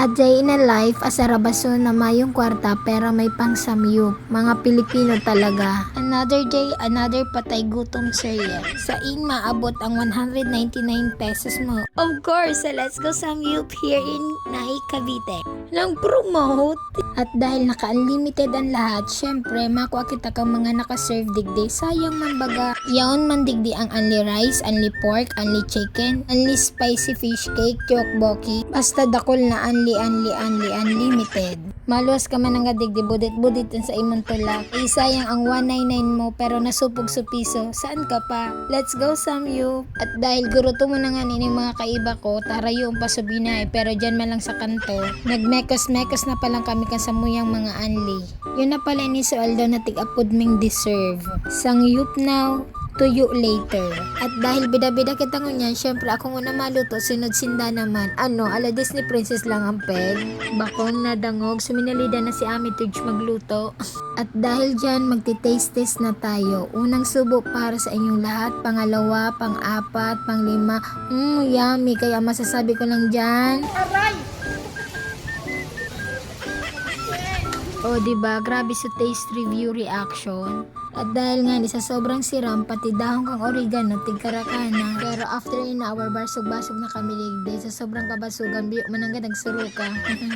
A day in a life as a rabason na mayong kwarta pero may pang samyup. Mga Pilipino talaga. Another day, another patay gutom serye. Sa in maabot ang 199 pesos mo. Of course, so let's go samyup here in Nai, Cavite. Nang promote. At dahil naka-unlimited ang lahat, syempre makuha kita kang mga naka-serve digdi. Sayang man baga. Yaon man digdi ang only rice, only pork, only chicken, only spicy fish cake, tteokbokki. Basta dakol na unlimited. Maluwas ka man nga digdi, budit-budit sa imong tulak. Sayang ang 199 mo pero nasupog sa piso. Saan ka pa? Let's go samyup. At dahil guruto mo na nga nini mga kaiba ko, tara yung pasubinay pero dyan man lang sa kanto. Nagmekos-mekos na palang kami kan sa muyang mga anli. Yun na pala ni Sualdo na tig-apod ming deserve. Sangyup now, tuyo later. At dahil bida-bida kita ngunyan, syempre akong una maluto, sunod sinda naman. Ala Disney Princess lang ang peg. Bakong nadangog, suminalida na si Ami Tudge magluto. At dahil dyan, magti-taste-test na tayo. Unang subo para sa inyong lahat, pangalawa, pang-apat, pang-lima. Yummy, kaya masasabi ko lang dyan. Aray! O diba, grabe sa taste review reaction. At dahil nga sa sobrang siram, pati dahon kang oregano, tigkarakana. Pero after in hour, barsog-basog na kami ligday. Sa sobrang kabasugan, biyo man hanggang nagsuruka.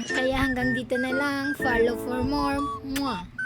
Kaya hanggang dito na lang. Follow for more. Mwah!